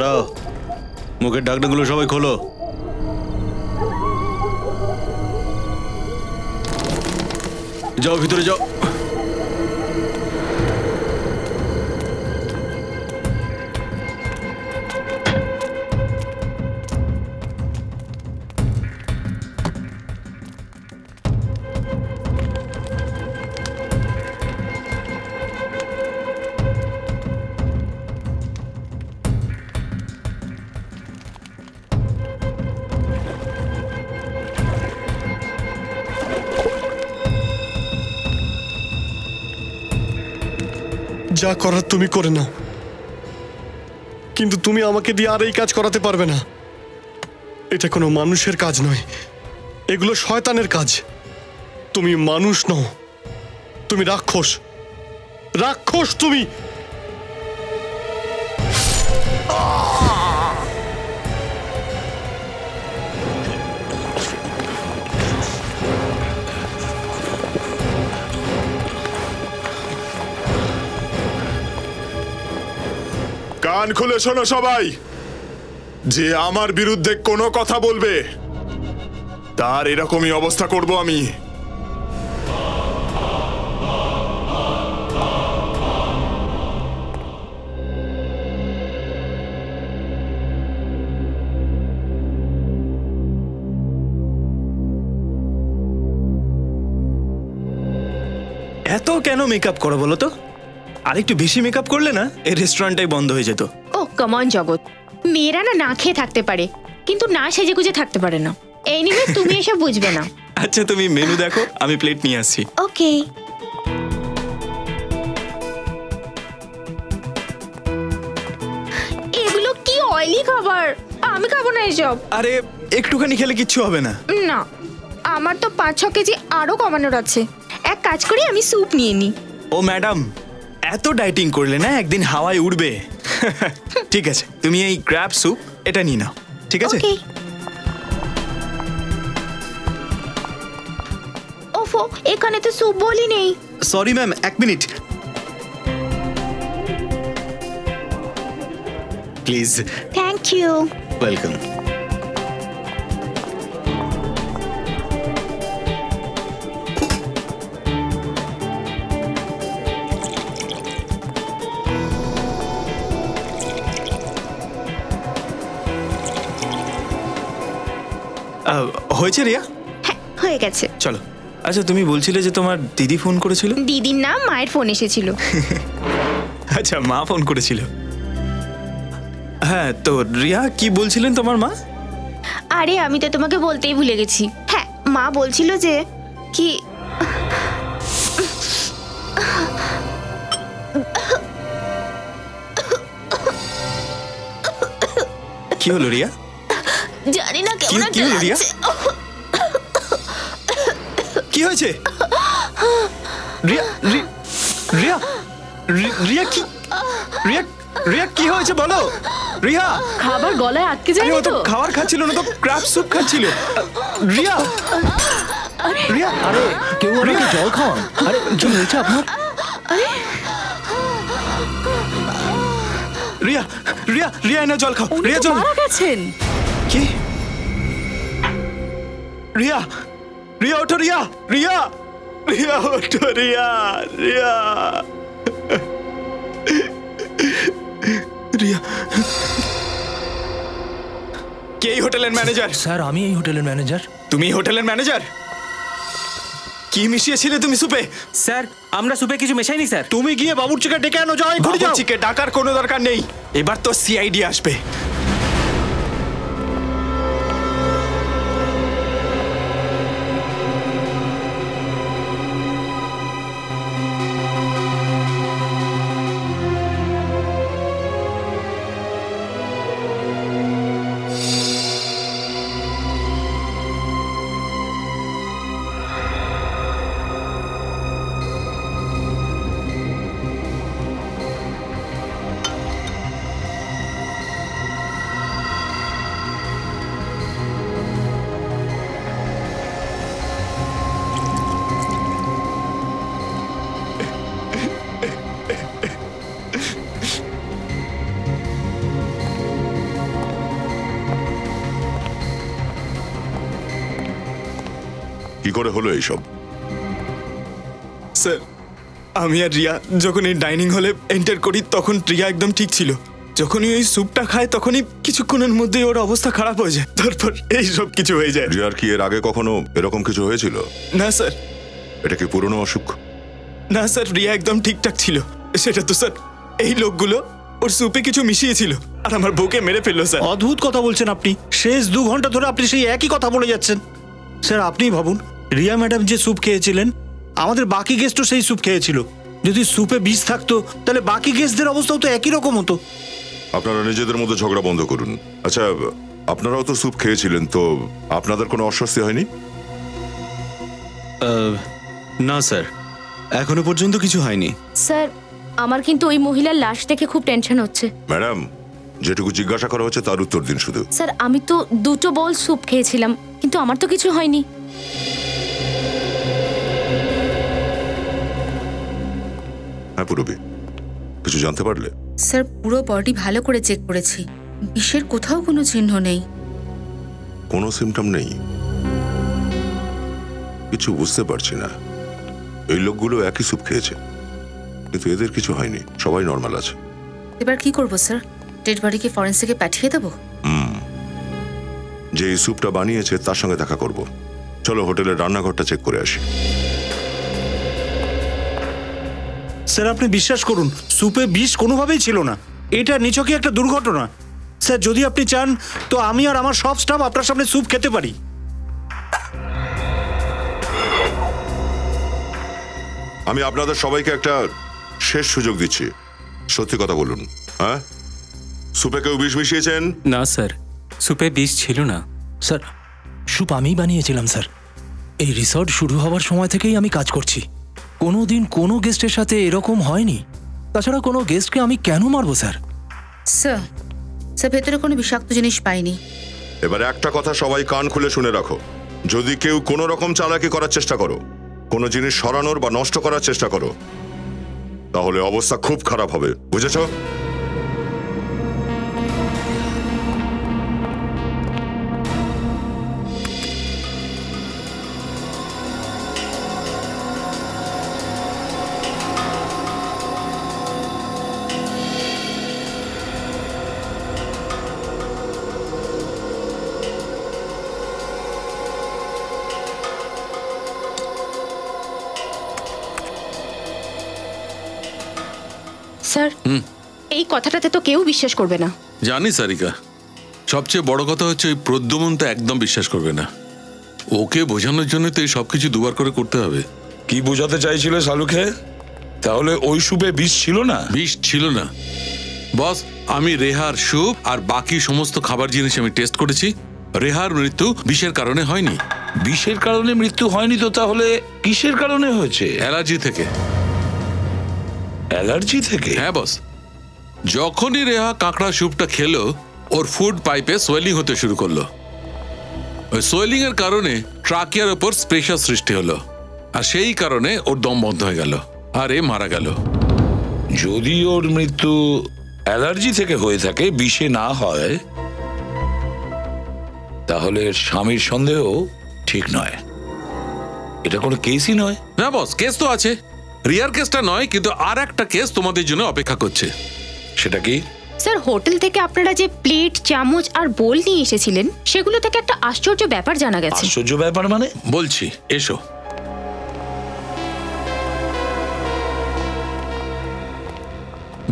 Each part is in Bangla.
দাঁড়াও, মুখের ঢাকনাগুলো সবাই খোলো। যাও ভিতরে যাও। যা করার তুমি করে নাও, কিন্তু তুমি আমাকে দিয়ে আর এই কাজ করাতে পারবে না। এটা কোনো মানুষের কাজ নয়, এগুলো শয়তানের কাজ। তুমি মানুষ নও, তুমি রাক্ষস। রাক্ষস তুমি। কান খুলে শোনো সবাই, যে আমার বিরুদ্ধে কোনো কথা বলবে তার এরকমই অবস্থা করব আমি। এত কেন মেকআপ করো বলো তো? আর একটু বেশি মেকআপ করলে না এই রেস্টুরেন্টটাই বন্ধ হয়ে যেত। ও কাম অন জগৎ, মেয়েরা না খেয়ে থাকতে পারে কিন্তু না সেজে গুজে থাকতে পারে না। এনিওয়ে তুমি এসব বুঝবে না। আচ্ছা তুমি মেনু দেখো, আমি প্লেট নিয়ে আসছি। ওকে। এগুলো কি অয়েলি খাবার, আমি খাবো না এসব। আরে একটুখানি খেলে কিচ্ছু হবে না। না, আমার তো 5-6 কেজি আরো কমানোর আছে। এক কাজ করি, আমি স্যুপ নিয়ে নিই। ও ম্যাডাম, এত ডাইটিং করলে না একদিন হাওয়ায় উড়বে। ঠিক আছে, তুমি এই ক্র্যাব স্যুপ এটা নিয়ে নাও, ঠিক আছে? ওকে। ওফো, এখানে তো স্যুপ বলি নেই। সরি ম্যাম, এক minute please. Thank you. Welcome. হয়েছে রিয়া? হ্যাঁ, হয়ে গেছে। চলো। আচ্ছা তুমি বলছিলে যে তোমার দিদি ফোন করেছিল? দিদির না, মায়ের ফোন এসেছিল। আচ্ছা মা ফোন করেছিল। হ্যাঁ তো রিয়া কি বলছিলেন তোমার মা? আরে আমি তো তোমাকে বলতেই ভুলে গেছি। হ্যাঁ, মা বলছিল যে কি কি হলো রিয়া? জানি না কেমন কি হলো রিয়া? কি হয়েছে রিয়া? রিয়া রিয়া কি রিয়া রিয়া কি হয়েছে বলো? রিয়া খাবার গলায় আটকে যায় তো খাবার খাচ্ছিল না তো, ক্র্যাব স্যুপ খাচ্ছিল। রিয়া রিয়া আরে কেউ আমাকে জল খাওয়ান। আরে কি হয়েছে আপনার? রিয়া রিয়া রিয়া এনে জল খাও। রিয়া জল। মারা গেছেন। কি? রিয়া রিয়া ওঠো। রিয়া রিয়া রিয়া ওঠো। রিয়া রিয়া রিয়া। কে এই হোটেলের ম্যানেজার? স্যার আমি এই হোটেলের ম্যানেজার। তুমি হোটেলের ম্যানেজার? কি মিশিয়েছিলে তুমি সুপে? স্যার আমরা সুপে কিছু মেশাইনি স্যার। তুমি গিয়ে বাবুর্চিকে ডেকে আনো। যাও, বাবুর্চিকে ডাকার কোনো দরকার নেই। এবার তো সিআইডি আসবে। কি করে হলো এইসব? স্যার, আমি আর রিয়া যখন এই ডাইনিং হলে এন্টার করি তখন রিয়া একদম ঠিক ছিল। যখনই ওই স্যুপটা খায় তখনই কিছুক্ষণের মধ্যেই ওর অবস্থা খারাপ হয়ে যায়, তারপর এই সব কিছু হয়ে যায়। রিয়ার কি এর আগে কখনো এরকম কিছু হয়েছিল? না স্যার। এটা কি পুরনো অসুখ? না স্যার, রিয়া একদম ঠিকঠাক ছিল। সেটা তো স্যার এই লোকগুলো ওর স্যুপে কিছু মিশিয়েছিল আর আমার বউকে মেরে ফেললো স্যার। অদ্ভুত কথা বলছেন আপনি। শেষ 2 ঘন্টা ধরে আপনি সেই একই কথা বলে যাচ্ছেন। স্যার আপনিই ভাবুন, রিয়া ম্যাডাম যে স্যুপ খেয়েছিলেন, আমাদের বাকি গেস্টও সেই স্যুপ খেয়েছিল। যদি স্যুপে বিষ থাকতো তাহলে বাকি গেস্টদের অবস্থাও তো একই রকম হতো। আপনারা নিজেদের মধ্যে ঝগড়া বন্ধ করুন। আচ্ছা, আপনারাও তো স্যুপ খেয়েছিলেন, তো আপনাদের কোনো অস্বস্তি হয়নি? না স্যার, এখনো পর্যন্ত কিছু হয়নি। স্যার আমার কিন্তু ওই মহিলার লাশ দেখে খুব টেনশন হচ্ছে। ম্যাডাম, যেটুকু জিজ্ঞাসা করা হচ্ছে তার উত্তর দিন শুধু। স্যার আমি তো 2 বোল স্যুপ খেয়েছিলাম, কিন্তু আমার তো কিছু হয়নি। হ্যাঁ পুরবি, কিছু জানতে পারলে? স্যার পুরো বডি ভালো করে চেক করেছি, বিষের কোথাও কোনো চিহ্ন নেই। কোনো সিমটম নেই? কিছু বুঝতে পারছি না। এই লোকগুলো একই স্যুপ খেয়েছে, কিন্তু এদের কিছু হয়নি, সবাই নর্মাল আছে। এবার কি করব স্যার? ডেড বডিকে ফরেন্সিকে পাঠিয়ে দেবো? যে এই স্যুপটা বানিয়েছে তার সঙ্গে দেখা করব। চলো হোটেলের রান্নাঘরটা চেক করে আসি। স্যার আপনি বিশ্বাস করুন, স্যুপে বিষ কোনোভাবেই ছিল না। এটা নিছকই একটা দুর্ঘটনা। স্যার যদি আপনি চান তো আমি আর আমার সব স্টাফ আপনার সামনে স্যুপ খেতে পারি। আমি আপনাদের সবাইকে একটা শেষ সুযোগ দিচ্ছি, সত্যি কথা বলুন। হ্যাঁ, স্যুপে কেউ বিষ মিশিয়েছেন? না স্যার, স্যুপে বিষ ছিল না। স্যার স্যুপ আমিই বানিয়েছিলাম স্যার। এই রিসর্ট শুরু হওয়ার সময় থেকেই আমি কাজ করছি, কোনোদিন কোনো গেস্টের সাথে এরকম হয়নি। তাছাড়া কোনো গেস্টকে আমি কেন মারবো স্যার? স্যার স্যার ভেতরে কোনো বিষাক্ত জিনিস পাইনি। এবার একটা কথা সবাই কান খুলে শুনে রাখো, যদি কেউ কোনো রকম চালাকি করার চেষ্টা করো, কোনো জিনিস সরানোর বা নষ্ট করার চেষ্টা করো, তাহলে অবস্থা খুব খারাপ হবে, বুঝেছো? স্যার এই কথাটাতে তো কেউ বিশ্বাস করবে না। জানি সারিকা, সবচেয়ে বড় কথা হচ্ছে ওই প্রদ্যুমন তো একদম বিশ্বাস করবে না। ওকে বোঝানোর জন্য তো এই সবকিছু দুবার করে করতে হবে। কি বোঝাতে চাইছিল শালুকে? তাহলে ওই স্যুপে বিষ ছিল না? বিষ ছিল না বস। আমি রেহার স্যুপ আর বাকি সমস্ত খাবার জিনিস আমি টেস্ট করেছি। রেহার মৃত্যু বিষের কারণে হয়নি। বিষের কারণে মৃত্যু হয়নি তো তাহলে কিসের কারণে হয়েছে? অ্যালার্জি থেকে। অ্যালার্জি থেকে? হ্যাঁ বস, যখনই রেহা কাঁকড়া স্যুপটা খেলো ওর ফুড পাইপে সোয়েলিং হতে শুরু করলো। ওই সোয়েলিং এর কারণে ট্রাকিয়ার উপর প্রেসার সৃষ্টি হলো, আর সেই কারণে ওর দম বন্ধ হয়ে গেল আর এ মারা গেল। যদি ওর মৃত্যু অ্যালার্জি থেকে হয়ে থাকে, বিষে না হয়, তাহলে স্বামীর সন্দেহ ঠিক নয়। এটা কোনো কেসই নয়। না বস, কেস তো আছে। রিয়ার কেসটা নয়, কিন্তু আর একটা কেস তোমাদের জন্য অপেক্ষা করছে। সেটা কি? স্যার হোটেল থেকে আপনারা যে প্লেট, চামচ আর বোল নিয়ে এসেছিলেন, সেগুলো থেকে একটা আশ্চর্য ব্যাপার জানা গেছে। আশ্চর্য ব্যাপার মানে? বলছি, এসো।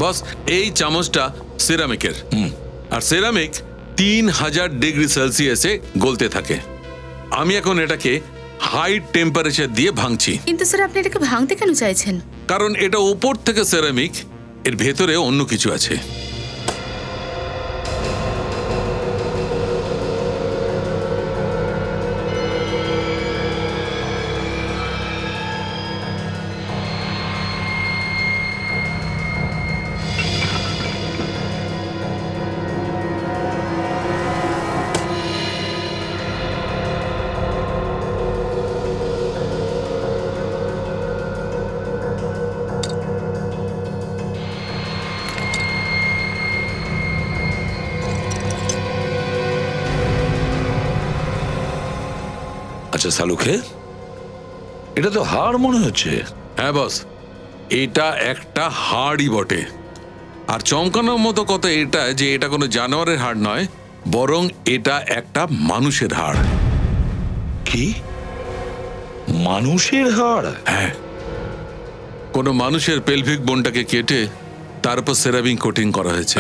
বস, এই চামচটা সিরামিকের, আর সিরামিক 3000 ডিগ্রি সেলসিয়াসে গলতে থাকে। আমি এখন এটাকে হাই টেম্পারেচার দিয়ে ভাঙছি। কিন্তু স্যার আপনি এটাকে ভাঙতে কেন চাইছেন? কারণ এটা উপর থেকে সিরামিক, এর ভেতরে অন্য কিছু আছে। আচ্ছা শালুকে, এটা তো হাড় মনে হচ্ছে। হ্যাঁ বস, এটা একটা হাড়ই বটে। আর চমকানোর মতো কথা এটা যে এটা কোনো জানোয়ারের হাড় নয়, বরং এটা একটা মানুষের হাড়। কি? মানুষের হাড়? হ্যাঁ, কোনো মানুষের পেলভিক বোনটাকে কেটে তার উপর সেরামিং কোটিং করা হয়েছে।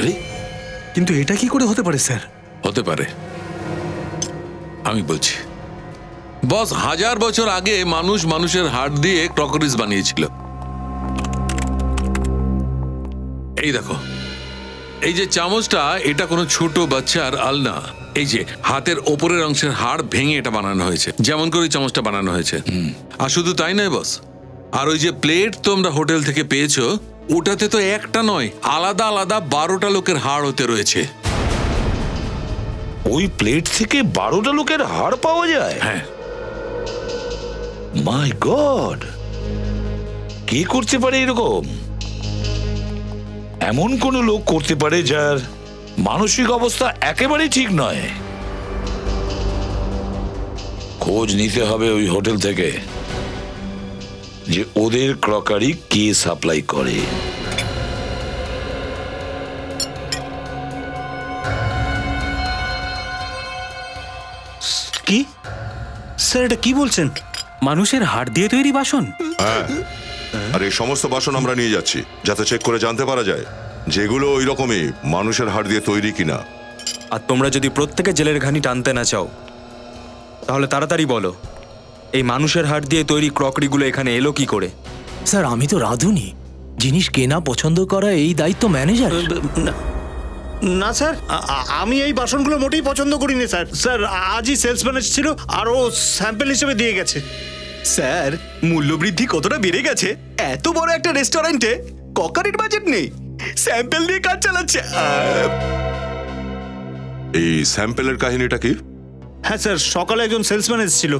কিন্তু এটা কি করে হতে পারে স্যার? হতে পারে, আমি বলছি বস, 1000 বছর আগে মানুষ মানুষের হাড় দিয়ে ক্রকরিস বানিয়েছিল। এই দেখো, এই যে চামচটা, এটা কোনো ছোট বাচ্চার আলনা। এই যে হাতের ওপরের অংশের হাড় ভেঙে এটা বানানো হয়েছে, যেমন করে চামচটা বানানো হয়েছে। আর শুধু তাই নয় বস, আর ওই যে প্লেট তোমরা হোটেল থেকে পেয়েছো, ওটাতে তো একটা নয়, আলাদা আলাদা 12টা লোকের হাড় হতে রয়েছে। ওই প্লেট থেকে 12টা লোকের হাড় পাওয়া যায়? হ্যাঁ। মাই গড, কে করতে পারে এরকম? এমন কোন লোক করতে পারে যার মানসিক অবস্থা একেবারেই ঠিক নয়। খোঁজ নিতে হবে ওই হোটেল থেকে যে ওদের ক্রকারি কে সাপ্লাই করে। কি স্যার, এটা কি বলছেন? মানুষের হাড় দিয়ে তৈরি বাসন? হ্যাঁ, আর এই সমস্ত বাসন আমরা নিয়ে যাচ্ছি যাতে চেক করে জানতে পারা যায় যেগুলো ওই রকমই মানুষের হাড় দিয়ে তৈরি কিনা। আর তোমরা যদি প্রত্যেকে জেলের ঘানি টানতে না চাও, তাহলে তাড়াতাড়ি বলো এই মানুষের হাড় দিয়ে তৈরি ক্রকরিগুলো এখানে এলো কি করে? স্যার, আমি তো রাঁধুনি, জিনিস কেনা পছন্দ করা এই দায়িত্ব ম্যানেজার। না স্যার, আমি এই বাসনগুলো মোটেই পছন্দ করিনি স্যার। স্যার, আজই সেলসম্যান এসেছিল আর ও স্যাম্পল হিসেবে দিয়ে গেছে। স্যার, মূল্যবৃদ্ধি কতটা বেড়ে গেছে, এত বড় একটা রেস্টুরেন্টে ককারির বাজেট নেই, স্যাম্পল দিয়ে কাজ চালাচ্ছে। এই স্যাম্পলের কাহিনীটা কি? হ্যাঁ স্যার, সকালে একজন সেলসম্যান এসেছিল,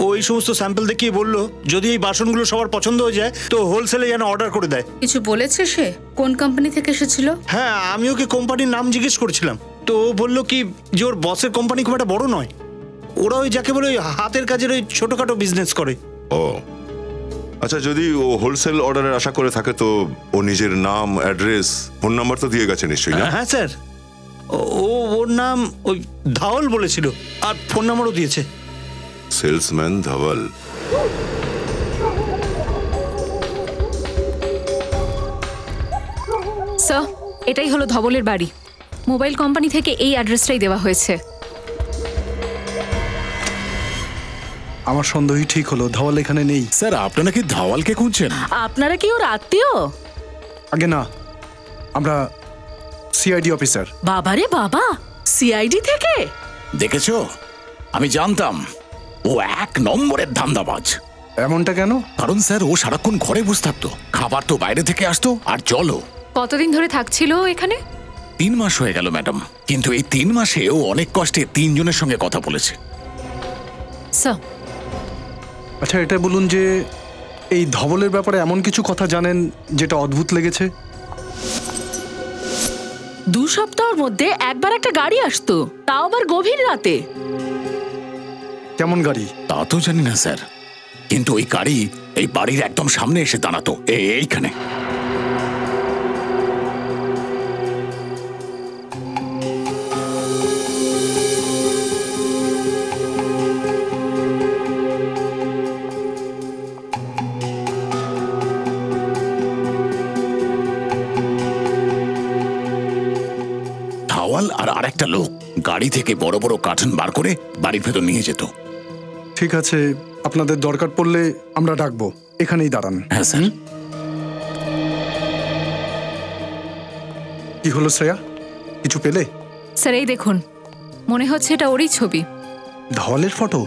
ওই সমস্ত স্যাম্পল দেখিয়ে বললো যদি এই বাসনগুলো সবার পছন্দ হয়ে যায় তো হোলসেলে যেন অর্ডার করে দেয়। কিছু বলেছে সে? কোন কোম্পানি থেকে এসেছিল? হ্যাঁ, আমি ওকে কোম্পানির নাম জিজ্ঞেস করেছিলাম, তো ও বললো কি যে ওর বসের কোম্পানি খুব একটা বড় নয়, ওরা ওই যাকে বলে ওই হাতের কাজের ওই ছোটখাটো বিজনেস করে। ও আচ্ছা, যদি ও হোলসেল অর্ডারের আশা করে থাকে তো ও নিজের নাম, অ্যাড্রেস, ফোন নাম্বার তো দিয়ে গেছে নিশ্চয়ই না? হ্যাঁ স্যার, ওর নাম ওই ধাওয়াল বলেছিল আর ফোন নাম্বারও দিয়েছে। সেলসম্যান ধাওয়াল। স্যার, এটাই হলো ধবলের বাড়ি। মোবাইল কোম্পানি থেকে এই অ্যাড্রেসটাই দেওয়া হয়েছে। আমার সন্দেহই ঠিক হলো, ধাওয়াল এখানে নেই। স্যার, আপনারা কি ধাওয়ালকে খুঁজছেন? আপনারা কি ওর আত্মীয়? আগে না, আমরা সিআইডি অফিসার। বাবারে বাবা, সিআইডি থেকে? দেখেছো, আমি জানতাম ও 1 নম্বরের ধান্দাবাজ। এমনটা কেন? কারণ স্যার, ও সারাক্ষণ ঘরে বসে থাকতো, খাবার তো বাইরে থেকে আসতো, আর জলও। কতদিন ধরে থাকছিল এখানে? 3 মাস হয়ে গেল ম্যাডাম, কিন্তু এই 3 মাসে ও অনেক কষ্টে 3 জনের সঙ্গে কথা বলেছে। স্যার, আচ্ছা এটা বলুন যে এই ধবলের ব্যাপারে এমন কিছু কথা জানেন যেটা অদ্ভুত লেগেছে? 2 সপ্তাহের মধ্যে একবার একটা গাড়ি আসতো, তাও আবার গভীর রাতে। কেমন গাড়ি? তা তো জানি না স্যার, কিন্তু ওই গাড়ি এই বাড়ির একদম সামনে এসে দাঁড়াতো, এইখানে। ধাওয়াল আর আরেকটা লোক গাড়ি থেকে বড় বড় কার্টন বার করে বাড়ির ভেতর নিয়ে যেত। ঠিক আছে, আপনাদের দরকার পড়লে আমরা ডাকবো, এখানেই দাঁড়ান। হ্যাঁ স্যার। কি হলো শ্রেয়া, কিছু পেলে? স্যার, এই দেখুন, মনে হচ্ছে এটা ওরই ছবি। ধওয়ালের ফটো?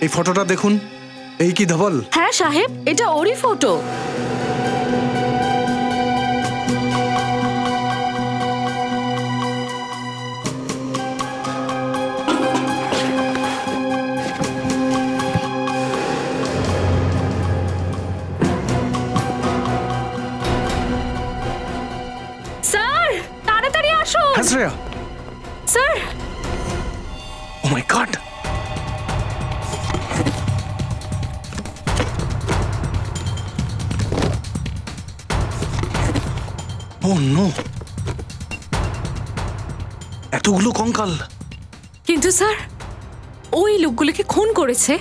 এই ফটোটা দেখুন, এই কি ধওয়াল? হ্যাঁ সাহেব, এটা ওরই ফটো। হ্যাঁ শ্রেয়া। স্যার, ও মাই গড, ও নো, এতগুলো কঙ্কাল। কিন্তু স্যার, ওই লোকগুলোকে খুন করেছে,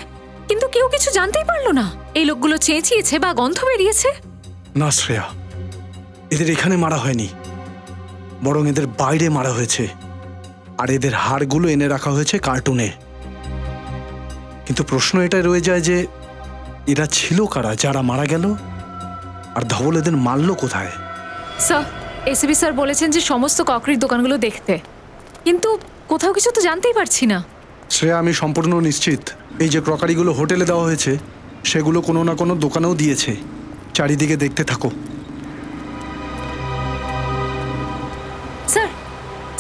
কিন্তু কেউ কিছু জানতেই পারলো না। এই লোকগুলো চেঁচিয়েছে বা গন্ধ বেরিয়েছে। না শ্রেয়া, এদের এখানে মারা হয়নি, বরং এদের বাইরে মারা হয়েছে। আর এদের হাড়গুলো এনে রাখা হয়েছে কার্টুনে। কিন্তু প্রশ্ন এটাই রয়ে যায় যে এরা ছিল কারা যারা মারা গেল, আর ধবল এদের মারল কোথায়? স্যার, এসিবি স্যার বলেছেন যে সমস্ত ক্রকারির দোকানগুলো দেখতে, কিন্তু কোথাও কিছু তো জানতেই পারছি না। শ্রেয়া, আমি সম্পূর্ণ নিশ্চিত এই যে ক্রকারিগুলো হোটেলে দেওয়া হয়েছে সেগুলো কোনো না কোনো দোকানেও দিয়েছে। চারিদিকে দেখতে থাকো। স্যার,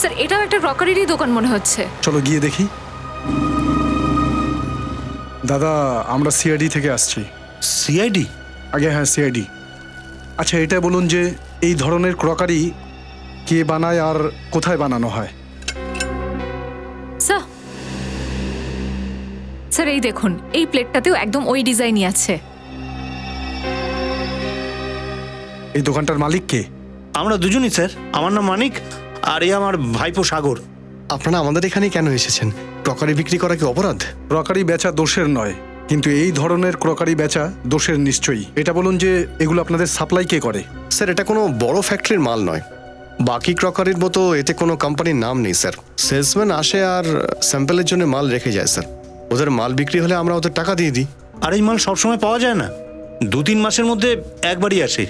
স্যার এটাও একটা ক্রকারিরই দোকান মনে হচ্ছে। চলো গিয়ে দেখি। দাদা, আমরা সিআইডি থেকে আসছি। সিআইডি? আগে হ্যাঁ, সিআইডি। আচ্ছা, এটা বলুন যে এই ধরনের ক্রকারি কে বানায় আর কোথায় বানানো হয়? স্যার, স্যার এই দেখুন, এই প্লেটটাতেও একদম ওই ডিজাইনই আছে। এই দোকানটার মালিক কে? আমরা দুজনই স্যার। আমার নাম মানিক, আর এই আমার ভাইপো সাগর। আপনারা আমাদের এখানে কেন এসেছেন? ক্রকারি বিক্রি করা কি অপরাধ? ক্রকারি বেচা দোষের নয়, কিন্তু এই ধরনের ক্রকারি বেচা দোষের নিশ্চয়ই। এটা বলুন যে এগুলো আপনাদের সাপ্লাই কে করে? স্যার, এটা কোনো বড় ফ্যাক্টরির মাল নয়। বাকি ক্রকারির মতো এতে কোনো কোম্পানির নাম নেই স্যার। সেলসম্যান আসে আর স্যাম্পলের জন্য মাল রেখে যায় স্যার। ওদের মাল বিক্রি হলে আমরা ওদের টাকা দিয়ে দিই। আর এই মাল সবসময় পাওয়া যায় না, 2-3 মাসের মধ্যে একবারই আসে।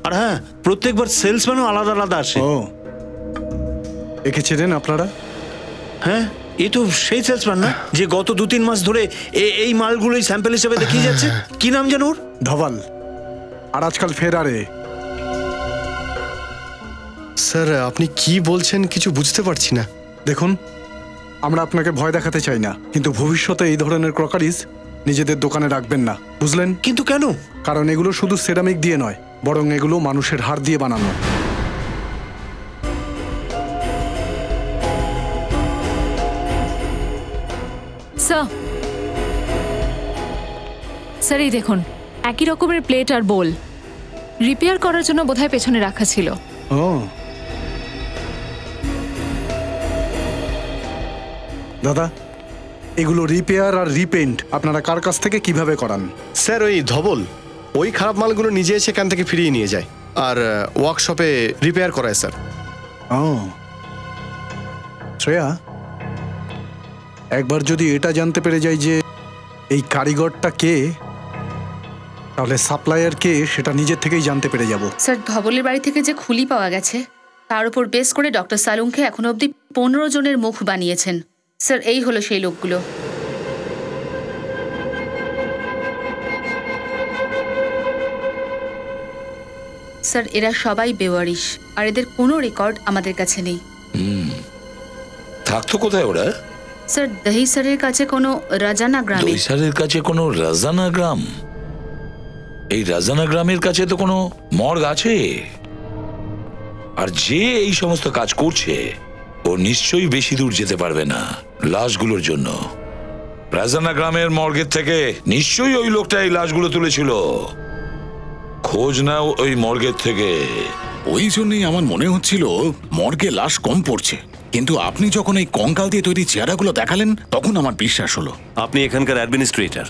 আর হ্যাঁ, প্রত্যেকবার সেলসম্যানও আলাদা আলাদা আসে। ও, একে চেনেন আপনারা? হ্যাঁ, এ তো সেই সেলসম্যান না যে গত 2-3 মাস ধরে এই মালগুলোই স্যাম্পল হিসেবে দেখিয়ে যাচ্ছে। কি নাম যেন ওর? ধবল। আর আজকাল ফেরারে। স্যার, আপনি কি বলছেন কিছু বুঝতে পারছি না। দেখুন, আমরা আপনাকে ভয় দেখাতে চাই না, কিন্তু ভবিষ্যতে এই ধরনের ক্রকারিজ নিজেদের দোকানে রাখবেন না, বুঝলেন? কিন্তু কেন? কারণ এগুলো শুধু সেরামিক দিয়ে নয়, বরং এগুলো মানুষের হাড় দিয়ে বানানো। স্যার, স্যার এই দেখুন, একই রকমের প্লেট আর বোল রিপেয়ার করার জন্য বোধহয় পেছনে রাখা ছিল। ও দাদা, এগুলো রিপেয়ার আর রিপেন্ট আপনারা কার কাছ থেকে কিভাবে করান? স্যার, ওই ধবল ওই খারাপ মালগুলো নিজে এসে এখান থেকে ফিরিয়ে নিয়ে যায় আর ওয়ার্কশপে রিপেয়ার করায় স্যার। ও শ্রেয়া, একবার যদি এটা জানতে পেরে যাই যে এই কারিগরটা কে, তাহলে সাপ্লায়ার কে সেটা নিজের থেকেই জানতে পেরে যাব। স্যার, ধবলের বাড়ি থেকে যে খুলি পাওয়া গেছে তার উপর বেস করে ডক্টর সালুংকে এখনো অবধি 15 জনের মুখ বানিয়েছেন। স্যার, এই হলো সেই লোকগুলো। স্যার, এরা সবাই বেওয়ারিশ, আর এদের কোনো রেকর্ড আমাদের কাছে নেই। থাকতো কোথায় ওরা? স্যার, দহি স্যারের কাছে কোনো রাজানা গ্রামে। দহি স্যারের কাছে কোনো রাজানা গ্রাম? এই রাজানা গ্রামের কাছে তো কোনো মর্গ আছে, আর যে এই সমস্ত কাজ করছে ও নিশ্চয়ই বেশি দূর যেতে পারবে না লাশগুলোর জন্য। রাজানা গ্রামের মর্গের থেকে নিশ্চয়ই ওই লোকটা এই লাশগুলো তুলেছিল। খোঁজ নাও ওই মর্গের থেকে। ওই জন্যই আমার মনে হচ্ছিল মর্গে লাশ কম পড়ছে, কিন্তু আপনি যখন এই কঙ্কাল দিয়ে তৈরি চেহারাগুলো দেখালেন তখন আমার বিশ্বাস হলো। আপনি এখানকার অ্যাডমিনিস্ট্রেটর,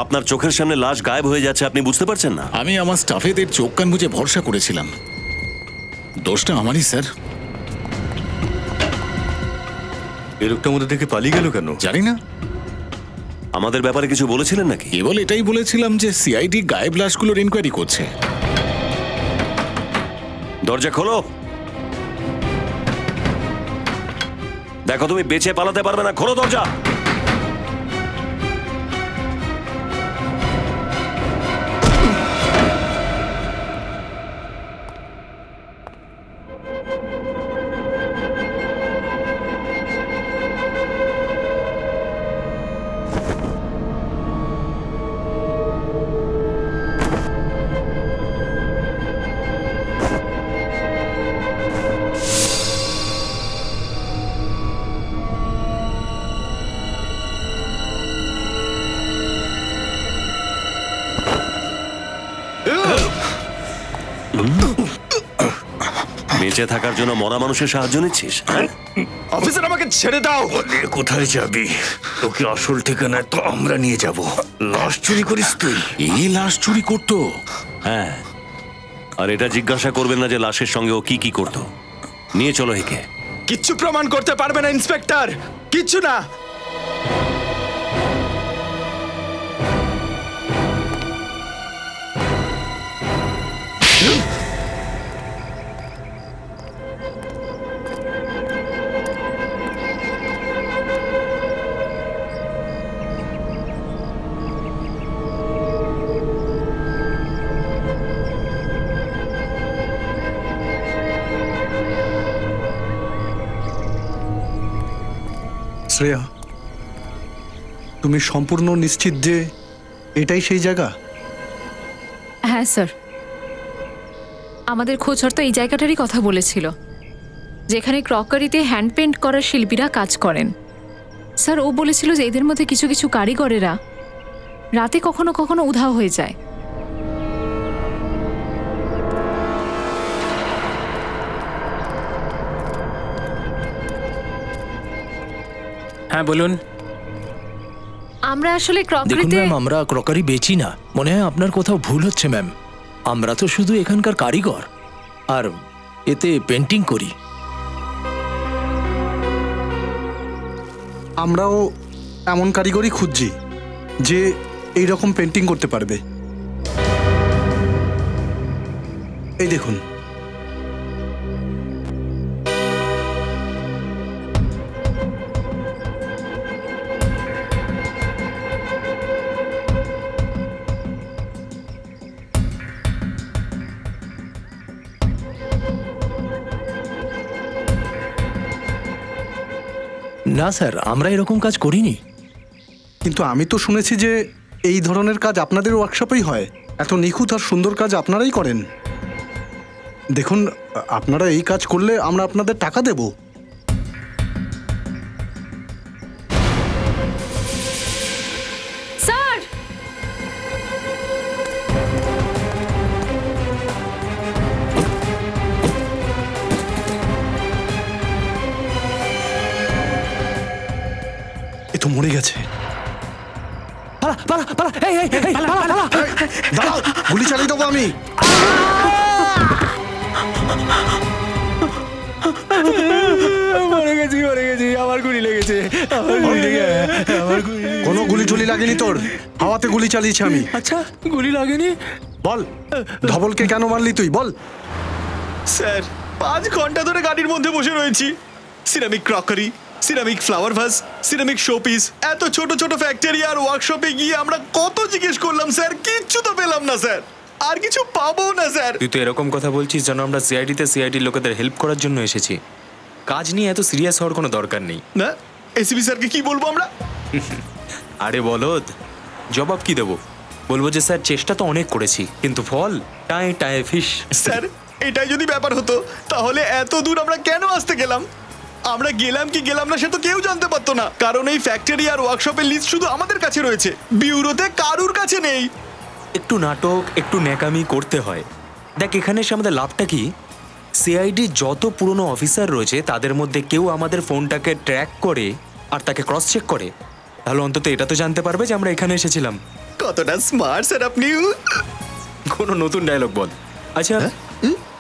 আপনার চোখের সামনে লাশ গায়েব হয়ে যাচ্ছে, আপনি বুঝতে পারছেন না? আমি আমার স্টাফেদের চোখ কান বুঝে ভরসা করেছিলাম, দোষটা আমারই স্যার। এই লোকটা আমাদের দেখে পালিয়ে গেল কেন জানি না। আমাদের ব্যাপারে কিছু বলেছিলেন নাকি? কেবল এটাই বলেছিলাম যে সিআইডি গায়েব লাশগুলোর ইনকোয়ারি করছে। দরজা খোলো। দেখো, তুমি বেঁচে পালাতে পারবে না, খোলো দরজা। বেঁচে থাকার জন্য মরা মানুষের সাহায্য নিচ্ছিস? অফিসার আমাকে ছেড়ে দাও। কোথায় যাবি? তোকে আসল ঠিকানায় তো আমরা নিয়ে যাব। লাশ চুরি করিস তুই? এই লাশ চুরি করতো? হ্যাঁ, আর এটা জিজ্ঞাসা করবেন না যে লাশের সঙ্গে ও কি কি করতো। নিয়ে চলো একে। কিচ্ছু প্রমাণ করতে পারবে না ইন্সপেক্টর, কিচ্ছু না। শ্রেয়া, তুমি সম্পূর্ণ নিশ্চিত যে এটাই সেই জায়গা? হ্যাঁ স্যার, আমাদের খোঁজর তো এই জায়গাটারই কথা বলেছিল, যেখানে ক্রকারিতে হ্যান্ড পেন্ট করার শিল্পীরা কাজ করেন। স্যার, ও বলেছিল যে এদের মধ্যে কিছু কিছু কারিগরেরা রাতে কখনো কখনো উধাও হয়ে যায়। হ্যাঁ বলুন। আমরা আসলে দেখুন ক্রকারিতে ম্যাম, আমরা ক্রকারি বেচি না। মনে হয় আপনার কোথাও ভুল হচ্ছে ম্যাম। আমরা তো শুধু এখানকার কারিগর, আর এতে পেন্টিং করি। আমরাও এমন কারিগরই খুঁজছি যে এই রকম পেন্টিং করতে পারবে। এই দেখুন, না স্যার, আমরা এরকম কাজ করিনি। কিন্তু আমি তো শুনেছি যে এই ধরনের কাজ আপনাদের ওয়ার্কশপেই হয়। এত নিখুঁত আর সুন্দর কাজ আপনারাই করেন। দেখুন, আপনারা এই কাজ করলে আমরা আপনাদের টাকা দেব। স্যার, এ তো মরে গেছে। দাঁড়াও, গুলি চালিয়ে দেবো আমি। মরে গেছি, আমার গুলি লেগেছে। কোনো গুলি টুলি লাগেনি তোর, হাওয়াতে গুলি চালিয়েছি আমি। আচ্ছা, গুলি লাগেনি? বল, ধবলকে কেন মারলি তুই, বল। স্যার, 5 ঘন্টা ধরে গাড়ির মধ্যে বসে রয়েছি। Ceramic crockery, ceramic flower vase, ceramic showpiece, এত ছোট ছোট ফ্যাক্টরি আর ওয়ার্কশপে গিয়ে আমরা কত জিজ্ঞেস করলাম স্যার, কিচ্ছু তো পেলাম না স্যার, আর কিছু পাবো না স্যার। তুই তো এরকম কথা বলছিস যেন আমরা সিআইডির লোকেদের হেল্প করার জন্য এসেছি। কাজ নিয়ে এত সিরিয়াস হওয়ার কোনো দরকার নেই। না, এসিপি স্যারকে কি বলবো আমরা? আরে বলদ, জবাব কি দেবো? বলবো যে স্যার চেষ্টা তো অনেক করেছি, কিন্তু ফল টায় টায় ফিশ। স্যার, এটাই যদি ব্যাপার হতো তাহলে এত দূর আমরা কেন আসতে গেলাম? আমরা গেলাম কি গেলাম না সে তো কেউ জানতে পারতো না, কারণ এই ফ্যাক্টরি আর ওয়ার্কশপের লিস্ট শুধু আমাদের কাছে রয়েছে, বিউরোতে কারুর কাছে নেই। একটু নাটক, একটু ন্যাকামি করতে হয়। দেখ, এখানে এসে আমাদের লাভটা কি? সিআইডি যত পুরনো অফিসার রয়েছে তাদের মধ্যে কেউ আমাদের ফোনটাকে ট্র্যাক করে আর তাকে ক্রস চেক করে, তাহলে অন্তত এটা তো জানতে পারবে যে আমরা এখানে এসেছিলাম। কতটা স্মার্ট স্যার আপনি। কোনো নতুন ডায়লগ বল। আচ্ছা,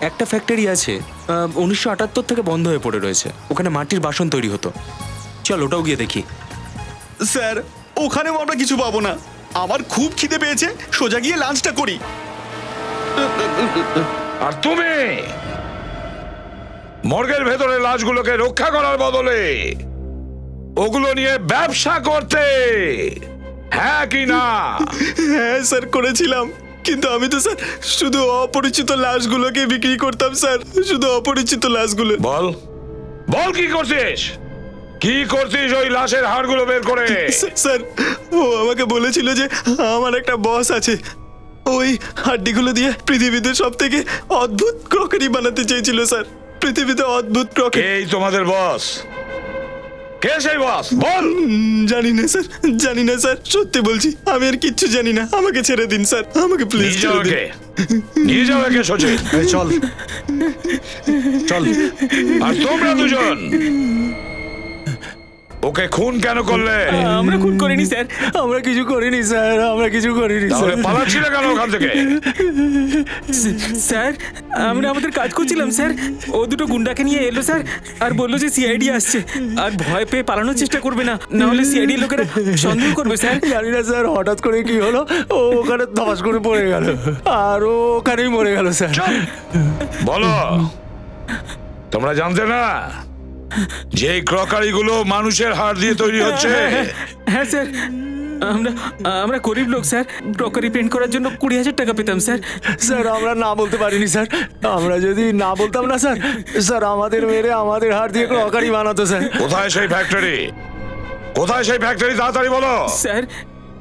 একটা ফ্যাক্টরি আছে 1978 থেকে বন্ধ হয়ে পড়ে রয়েছে, ওখানে মাটির বাসন তৈরি হতো। চল ওটাও গিয়ে দেখি। স্যার, ওখানেও আমরা কিছু পাবো না। আমার খুব খিদে পেয়েছে, সোজা গিয়ে লাঞ্চটা করি। আর তুমি মর্গের ভেতরে লাশগুলোকে রক্ষা করার বদলে ওগুলো নিয়ে ব্যবসা করতে, হ্যাঁ কি না? হ্যাঁ স্যার, করেছিলাম, কিন্তু আমি তো স্যার শুধু অপরিচিত লাশগুলোকে বিক্রি করতাম স্যার, শুধু অপরিচিত লাশগুলো। বল বল, কি করছিস? কি করছিস ওই লাশের হাড়গুলো বের করে? স্যার, ও আমাকে বলেছিল যে আমার একটা বস আছে, ওই হাড্ডিগুলো দিয়ে পৃথিবীতে সব থেকে অদ্ভুত ক্রকারি বানাতে চেয়েছিল স্যার, পৃথিবীতে অদ্ভুত ক্রকারি। এই তোমাদের বস? কে সেই বস বল। জানি না স্যার, জানি না স্যার, সত্যি বলছি আমি আর কিচ্ছু জানি না, আমাকে ছেড়ে দিন স্যার, আমাকে প্লিজ ছেড়ে দিন। নিয়ে যাও একে সচিন। চল চল। আর তোমরা দুজন ওকে খুন কেন করলে? আমরা খুন করিনি স্যার, আমরা কিছু করিনি স্যার, আমরা কিছু করিনি তাহলে স্যার। পালাচ্ছিলে কেন ওখান থেকে? স্যার আমরা আমাদের কাজ করছিলাম স্যার, ও দুটো গুন্ডাকে নিয়ে এলো স্যার, আর বললো যে সিআইডি আসছে, আর ভয় পেয়ে পালানোর চেষ্টা করবে না, না হলে সিআইডি লোকেরা সন্দেহ করবে স্যার। জানি না স্যার হঠাৎ করে কি হলো, ও ওখানে ধপাস করে পড়ে গেল আর ও ওখানেই মরে গেল স্যার। বলো, তোমরা জানতে না যে ক্রকারি গুলো মানুষের হাড় দিয়ে তৈরি হচ্ছে? হ্যাঁ স্যার, আমরা গরিব লোক স্যার, ক্রকারি পেন্ট করার জন্য 20,000 টাকা পেতাম স্যার। স্যার আমরা না বলতে পারিনি স্যার, আমরা যদি না বলতাম না স্যার, স্যার আমাদের মেরে আমাদের হাড় দিয়ে ক্রকারি বানাতো স্যার। কোথায় সেই ফ্যাক্টরি? কোথায় সেই ফ্যাক্টরি? তাড়াতাড়ি বলো। স্যার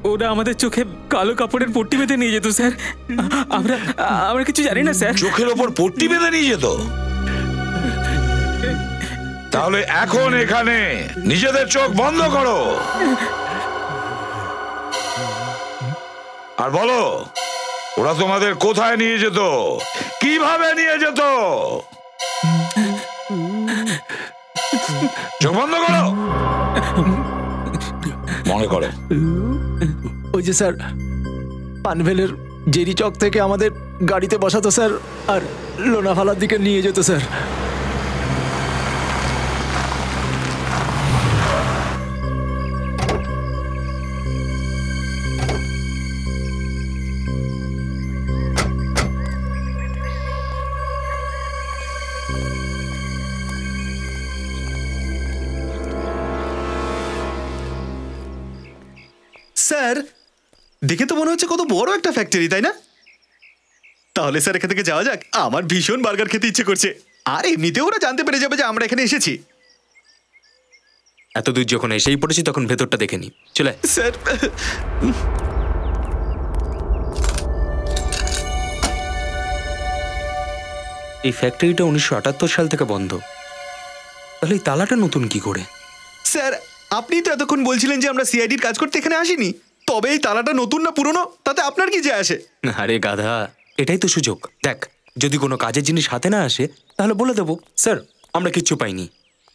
ওরা আমাদের চোখে কালো কাপড়ের পট্টি বেঁধে নিয়ে যেত স্যার, আমরা কিছু জানি না স্যার। চোখের ওপর পট্টি বেঁধে নিয়ে যেত? তাহলে এখন এখানে নিজেদের চোখ বন্ধ করো আর বলো ওরা তোমাদের কোথায় নিয়ে যেত, কিভাবে নিয়ে যেত? চোখ বন্ধ করো, মনে করো। ওই যে স্যার পানভেলের জেরি চক থেকে আমাদের গাড়িতে বসাতো স্যার, আর লোনাভালার দিকে নিয়ে যেত স্যার। স্যার দেখে তো মনে হচ্ছে কত বড় একটা ফ্যাক্টরি, তাই না? তাহলে স্যার এখান থেকে যাওয়া যাক, আমার ভীষণ বার্গার খেতে ইচ্ছে করছে, আর এমনিতেও ওরা জানতে পেরে যাবে যে আমরা এখানে এসেছি। এত দূর যখন এসেই পড়েছি তখন ভেতরটা দেখে নি, চলে। স্যার এই ফ্যাক্টরিটা 1978 সাল থেকে বন্ধ, তাহলে এই তালাটা নতুন কি করে? স্যার আপনি তো এতক্ষণ বলছিলেন যে আমরা সিআইডির কাজ করতে এখানে আসিনি, তবে এই তালাটা নতুন না পুরনো তাতে আপনার কি যায় আসে? আরে গাধা, এটাই তো সুযোগ। দেখ, যদি কোনো কাজের জিনিস হাতে না আসে তাহলে বলে দেবো স্যার আমরা কিচ্ছু পাইনি,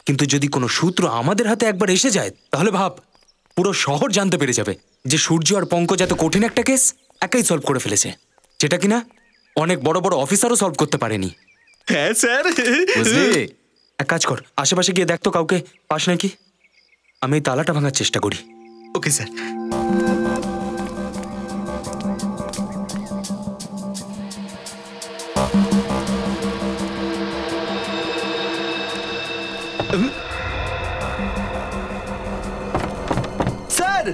কিন্তু যদি কোনো সূত্র আমাদের হাতে একবার এসে যায় তাহলে ভাব, পুরো শহর জানতে পেরে যাবে যে সূর্য আর পঙ্কজ এত কঠিন একটা কেস একাই সলভ করে ফেলেছে, যেটা কিনা অনেক বড় বড় অফিসারও সলভ করতে পারেনি। হ্যাঁ স্যার, বুঝলি? এক কাজ কর, আশেপাশে গিয়ে দেখ তো কাউকে পাস নাকি, আমি এই তালাটা ভাঙার চেষ্টা করি। Okay sir. স্যার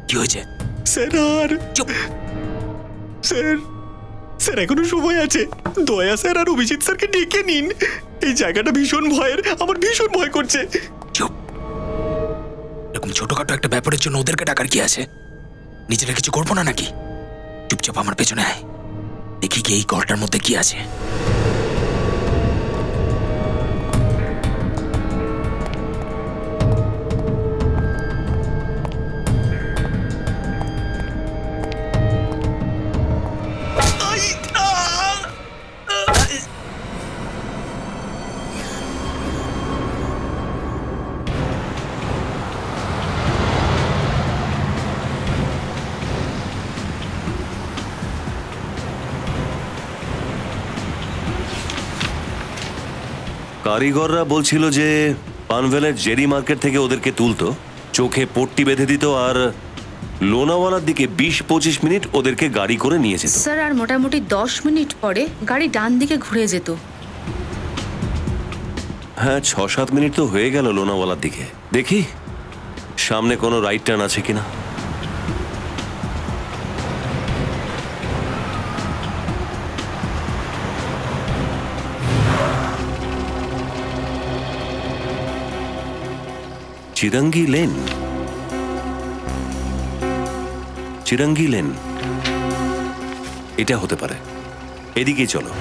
কি হয়েছে? স্যার আর চুপ। স্যার স্যার এখনো সময় আছে, দয়া স্যার আর অভিজিৎ স্যারকে ডেকে নিন, এই জায়গাটা ভীষণ ভয়ের, আমার ভীষণ ভয় করছে। চুপ, এরকম ছোটখাটো একটা ব্যাপারের জন্য ওদেরকে ডাকার কি আছে? নিজেরা কিছু করবো না নাকি? চুপচাপ আমার পেছনে আয়, দেখি কি এই ঘরটার মধ্যে কি আছে। কারিগররা বলছিল যে পানভেলের জেরি মার্কেট থেকে ওদেরকে তুলতো, চোখে পট্টি বেঁধে দিত, আর লোনাওয়ালার দিকে 20-25 মিনিট ওদেরকে গাড়ি করে নিয়ে যেত। স্যার আর মোটামুটি 10 মিনিট পরে গাড়ি ডান দিকে ঘুরে যেত। হ্যাঁ 6-7 মিনিট তো হয়ে গেল লোনাওয়ালার দিকে। দেখি সামনে কোনো রাইট টার্ন আছে কিনা। চিরঙ্গি লেন, চিরঙ্গি লেন, এটা হতে পারে। এদিকে চলো।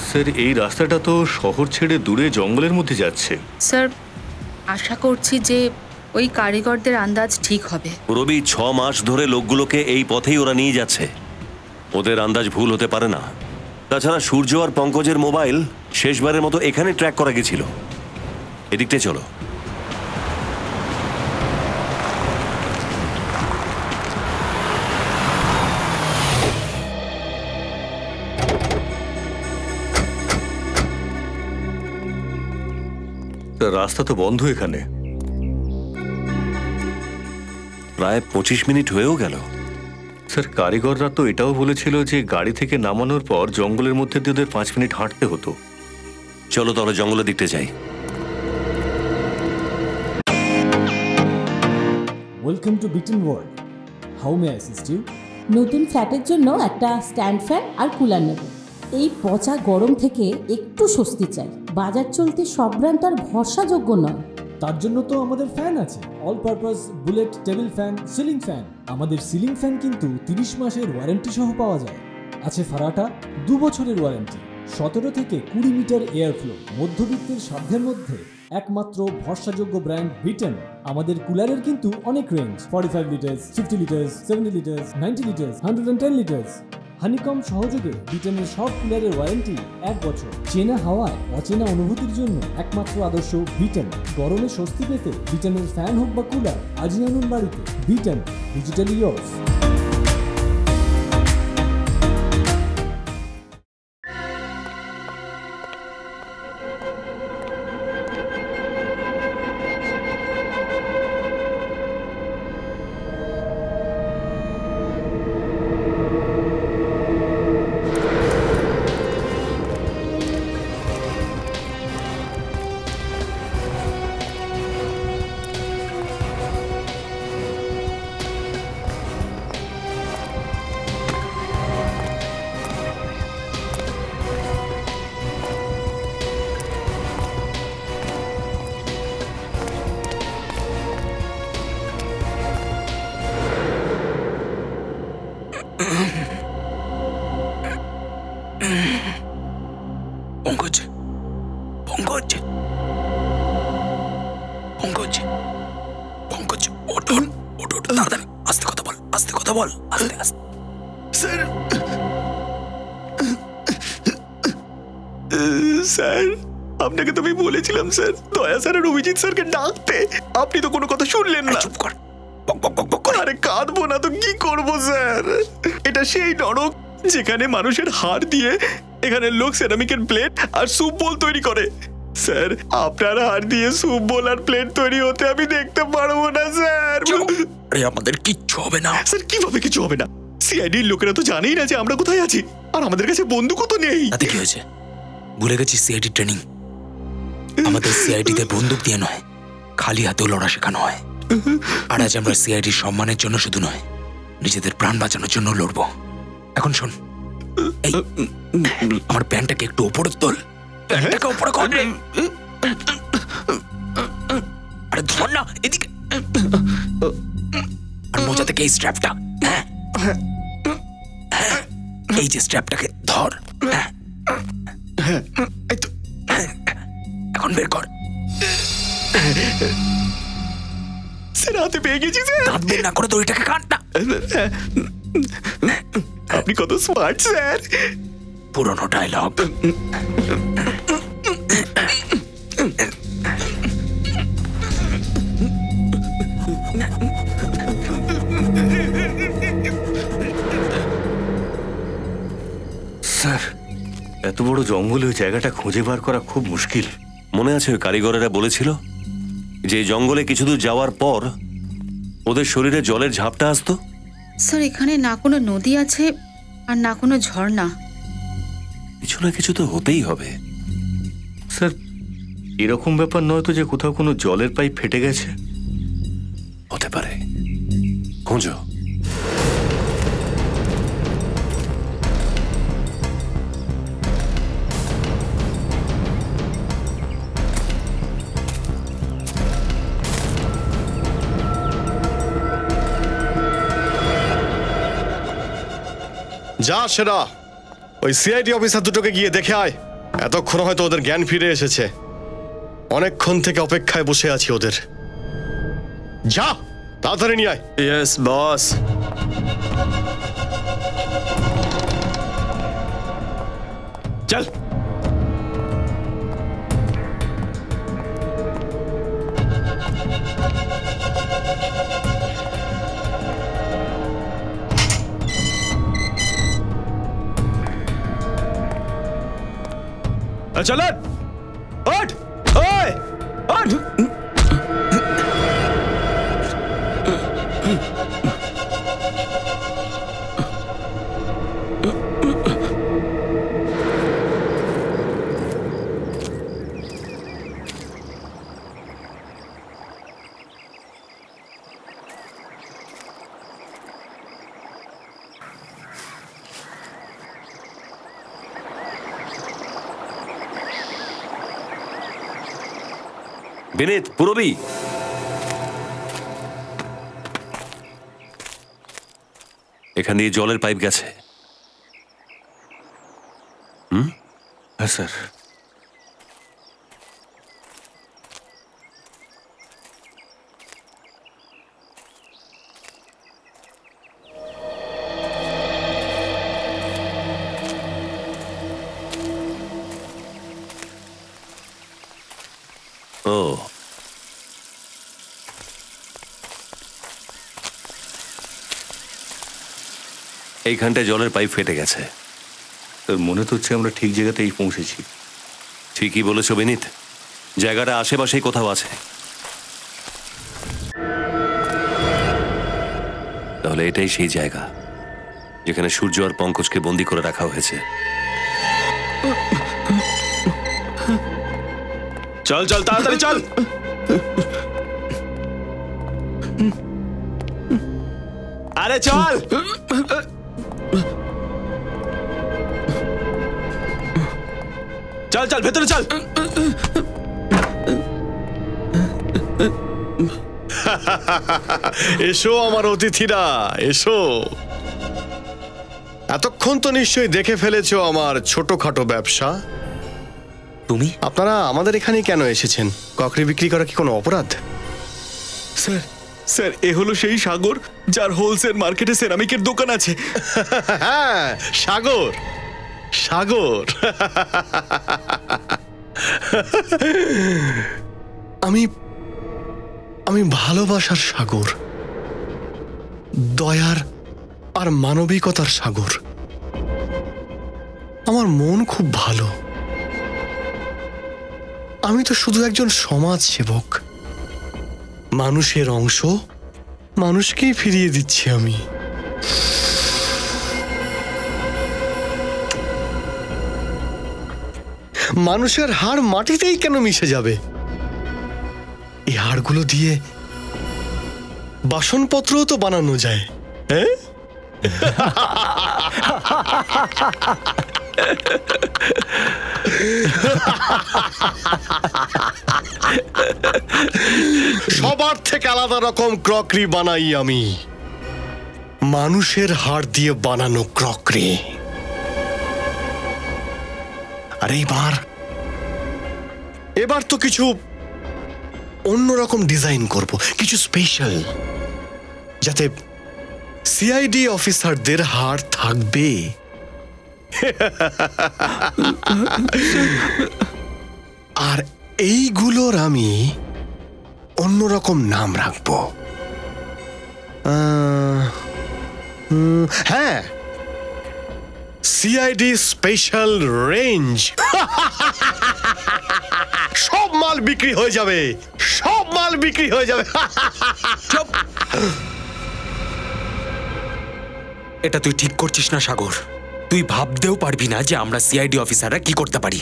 স্যার এই রাস্তাটা তো শহর ছেড়ে দূরে জঙ্গলের মধ্যে যাচ্ছে। স্যার আশা করছি যে ওই কারিগরদের আন্দাজ ঠিক হবে। রবি, 6 মাস ধরে লোকগুলোকে এই পথেই ওরা নিয়ে যাচ্ছে, ওদের আন্দাজ ভুল হতে পারে না। তাছাড়া সূর্য আর পঙ্কজের মোবাইল শেষবারের মতো এখানে ট্র্যাক করা গেছিল। এদিকটা চলো। রাস্তা তো বন্ধ এখানে। প্রায় 25 মিনিট হয়েও গেল। স্যার কারিগররা তো এটাও বলেছিল যে গাড়ি থেকে নামানোর পর জঙ্গলের মধ্যে দিয়ে ওদের 5 মিনিট হাঁটতে হতো। চলো তাহলে জঙ্গলের দিকতে যাই। Welcome to Bitten world. How may I assist you? নতুন ফ্ল্যাটের জন্য একটা স্ট্যান্ড ফ্যান আর কুলার নেব। এই পচা গরম থেকে একটু স্বস্তি চাই। বাজার চলতে সব ব্র্যান্ড আর ভরসাযোগ্য নয়। তার জন্য তো আমাদের ফ্যান আছে, all purpose bullet table fan, ceiling fan. আমাদের সিলিং ফ্যান কিন্তু 30 মাসের ওয়ারেন্টি সহ পাওয়া যায়। আছে ফারাটা 2 বছরের ওয়ারেন্টি, 17 থেকে 20 মিটার এয়ার ফ্লো, মধ্যবিত্তের সাধ্যের মধ্যে একমাত্র ভরসাযোগ্য ব্র্যান্ড বিটেন। আমাদের কুলারের কিন্তু অনেক range, 45 litres, 50 litres, 70 litres, 90 litres, 110 litres. Honeycomb সহযোগে বিটেনের সব কুলারের ওয়ারেন্টি 1 বছর। চেনা হাওয়ায় অচেনা অনুভূতির জন্য একমাত্র আদর্শ বিটেন। গরমে স্বস্তি পেতে বিটেনের ফ্যান হোক বা কুলার, আজই আনুন বাড়িতে। Beaten, digitally yours. Pankaj, Pankaj, Pankaj, Pankaj, ওঠ ওঠ ওঠ ওঠ, তাড়াতাড়ি, আস্তে কথা বল, আস্তে কথা বল, আস্তে আস্তে। স্যার, স্যার আপনাকে তো আমি বলেছিলাম স্যার, দয়া স্যার আর অভিজিৎ স্যারকে ডাকতে। আপনি তো কোনো কথা শুনলেন না। চুপ কর। আরে কাঁদবো না তো কি করবো স্যার? এটা সেই নরক যেখানে মানুষের হাড় দিয়ে এখানে লোক সেরামিকের প্লেট আর স্যুপ বোল তৈরি করে। স্যার আপনার হাড় দিয়ে স্যুপ বোল আর প্লেট তৈরি হতে আমি দেখতে পারবো না স্যার। আরে আমাদের কিচ্ছু হবে না। স্যার কিভাবে কিছু হবে না? সিআইডির লোকেরা তো জানেই না যে আমরা কোথায় আছি, আর আমাদের কাছে বন্দুকও তো নেই। তাতে কি হয়েছে? ভুলে গেছি সিআইডি ট্রেনিং। আমাদের সিআইডিতে বন্দুক দিয়ে নয়, খালি হাতেও লড়া শেখানো হয়। আর আজ আমরা সিআইডির সম্মানের জন্য শুধু নয়, নিজেদের প্রাণ বাঁচানোর জন্য লড়বো। এখন শোন, এই আমার প্যান্টটাকে একটু ওপরে তোল, প্যান্টটাকে ওপরে কর রে। আরে ধর না, এদিকে। আর মোজা থেকে এই স্ট্র্যাপটা, এই যে স্ট্র্যাপটাকে ধর। এখন বের কর। স্যার হাতে পেয়ে গেছি স্যার। দাঁত বের না করে দড়িটাকে কাটনা। আপনি কত স্মার্ট স্যার। পুরনো ডায়লগ। স্যার এত বড় জঙ্গলে ওই জায়গাটা খুঁজে বার করা খুব মুশকিল। মনে আছে ওই কারিগরেরা বলেছিল যে জঙ্গলে কিছু দূর যাওয়ার পর ওদের শরীরে জলের ঝাপটা আসতো? স্যার এখানে না কোনো নদী আছে আর না কোনো ঝর্ণা। কিছু না কিছু তো হতেই হবে। স্যার এরকম ব্যাপার নয় তো যে কোথাও কোনো জলের পাইপ ফেটে গেছে? হতে পারে, খোঁজো। যা সেরা ওই সিআইডি অফিসার দুটোকে গিয়ে দেখে আয়। এতক্ষণ হয়তো ওদের জ্ঞান ফিরে এসেছে। অনেকক্ষণ থেকে অপেক্ষায় বসে আছি ওদের। যা তাড়াতাড়ি নিয়ে আয়। Yes boss. চল। चल उठ ओए उठ। বিনীত, পুরবী, এখান দিয়ে জলের পাইপ গেছে। হ্যাঁ স্যার। ও, এইখানটায় জলের পাইপ ফেটে গেছে। তোর মনে তো হচ্ছে আমরা ঠিক জায়গাতেই পৌঁছেছি। ঠিকই বলেছ বিনীত, জায়গাটা আশেপাশেই কোথাও আছে। তাহলে এটাই সেই জায়গা যেখানে সূর্য আর পঙ্কজকে বন্দি করে রাখা হয়েছে। চল চল তাড়াতাড়ি চল। আরে চল। চল চল ভেতরে চল। এসো আমার অতিথিরা, এসো। এতক্ষণ তো নিশ্চয়ই দেখে ফেলেছো আমার ছোটখাটো ব্যবসা। তুমি আপনারা আমাদের এখানে কেন এসেছেন? ককরি বিক্রি করা কি কোনো অপরাধ? স্যার স্যার, এ হলো সেই সাগর যার হোলসেল মার্কেটে সেরামিকের দোকান আছে। হ্যাঁ, সাগর সাগর। আমি আমি ভালোবাসার সাগর, দয়ার আর মানবিকতার সাগর। আমার মন খুব ভালো। আমি তো শুধু একজন সমাজ সেবক। মানুষের অংশ মানুষকেই ফিরিয়ে দিচ্ছি আমি। মানুষের হাড় মাটিতেই কেন মিশে যাবে? এই হাড়গুলো দিয়ে বাসনপত্রও তো বানানো যায়। হ্যাঁ, সবার থেকে আলাদা রকম ক্রকরি বানাই আমি। মানুষের হাড় দিয়ে বানানো ক্রকরি। আর এবার তো কিছু অন্যরকম ডিজাইন করব, কিছু স্পেশাল, যাতে সিআইডি অফিসারদের হাড় থাকবে। আর এইগুলোর আমি অন্যরকম নাম রাখবো। হ্যাঁ, সিআইডি স্পেশাল রেঞ্জ। সব মাল বিক্রি হয়ে যাবে, সব মাল বিক্রি হয়ে যাবে। এটা তুই ঠিক করছিস না সাগর। তুই ভাবতেও পারবি না যে আমরা সিআইডি অফিসাররা কি করতে পারি।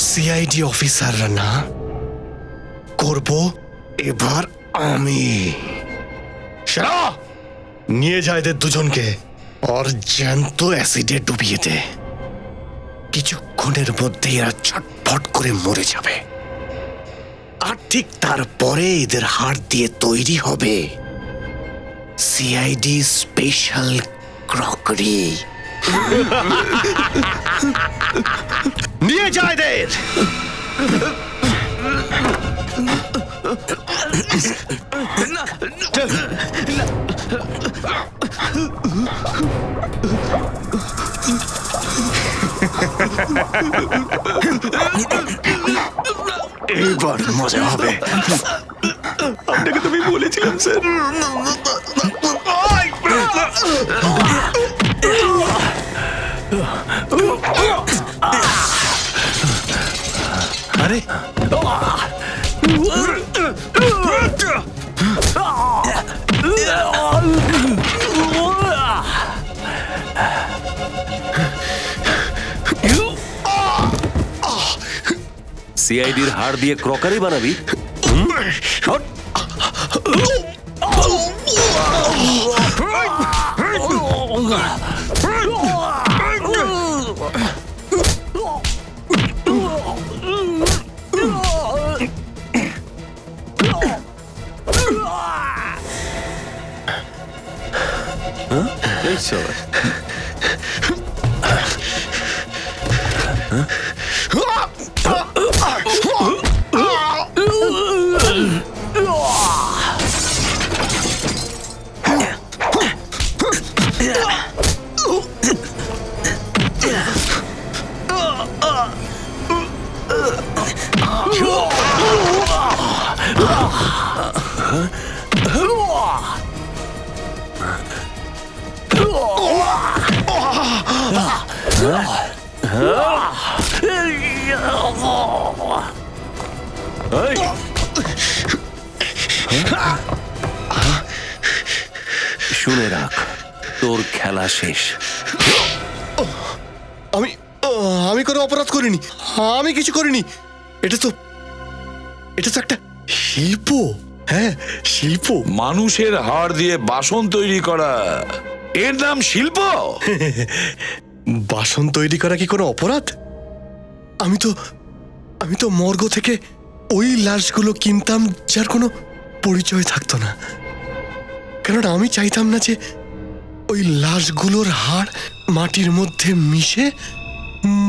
সিআইডি অফিসাররা না, করব এবার আমি। সেরা, নিয়ে যায় এদের দুজনকে, আর জ্যান্ত অ্যাসিডে ডুবিয়ে দে। কিছুক্ষণের মধ্যে এরা ছটফট করে মরে যাবে। আর ঠিক তারপরে এদের হাড় দিয়ে তৈরি হবে সিআইডি স্পেশাল ক্রকারি। নিয়ে যায় এদের। এইবার মজা হবে। আপনাকে তো আমি বলেছিলাম স্যার। আরে সিআইডির হাড় দিয়ে ক্রকারি বানাবি? এই সব শুনে রাখ, তোর খেলা শেষ। আমি আমি কোনো অপরাধ করিনি, আমি কিছু করিনি। এটা তো একটা শিল্প। হ্যাঁ, শিল্প। মানুষের হাড় দিয়ে বাসন তৈরি করা, এর নাম শিল্প? বাসন তৈরি করা কি কোনো অপরাধ? আমি তো মর্গ থেকে ওই লাশগুলো কিনতাম যার কোনো পরিচয় থাকতো না, কেননা আমি চাইতাম না যে ওই লাশগুলোর হাড় মাটির মধ্যে মিশে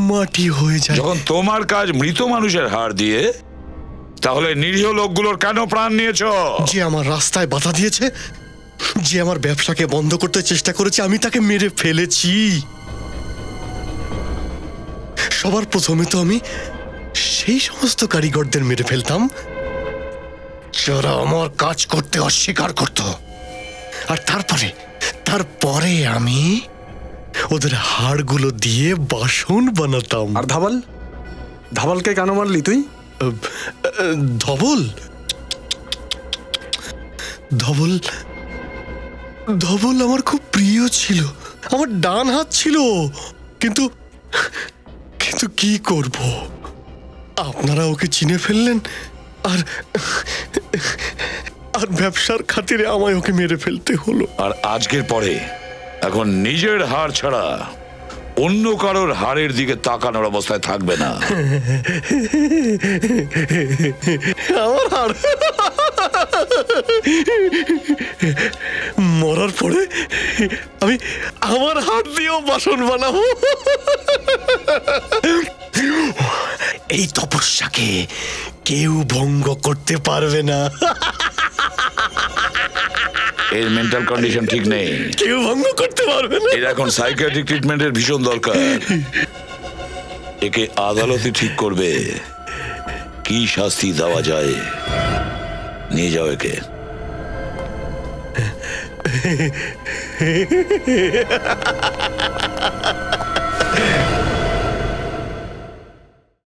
মাটি হয়ে যায়। যখন তোমার কাজ মৃত মানুষের হাড় দিয়ে, তাহলে নিরীহ লোকগুলোর কেন প্রাণ নিয়েছো? যে আমার রাস্তায় বাধা দিয়েছে, যে আমার ব্যবসাকে বন্ধ করতে চেষ্টা করেছে, আমি তাকে মেরে ফেলেছি। সবার প্রথমে তো আমি সেই সমস্ত কারিগরদের মেরে ফেলতাম যারা আমার কাজ করতে অস্বীকার করত, আর তারপরে আমি ওদের হাড়গুলো দিয়ে বাসন বানাতাম। আর ধাবালকে কেন মারলি তুই? ধবল আমার খুব প্রিয় ছিল, আমার ডান হাত ছিল। কিন্তু কি করব, আপনারা ওকে চিনে ফেললেন, আর ব্যবসার খাতিরে আমায় ওকে মেরে ফেলতে হলো। আর আজকের পরে এখন নিজের হাড় ছাড়া অন্য কারোর হাড়ের দিকে তাকানোর অবস্থায় থাকবে না। আমার হাড় মরার পরে আমি আমার হাত দিয়েও বাসন বানাবো। এই তপস্যাকে কেউ ভঙ্গ করতে পারবে না। এর মেন্টাল কন্ডিশন ঠিক নেই, কেউ ভঙ্গ করতে পারবে না। এর এখন সাইকিয়াট্রিক ট্রিটমেন্টের ভীষণ দরকার। একে আদালতে ঠিক করবে কি শাস্তি দেওয়া যায়। নিয়ে যাও একে।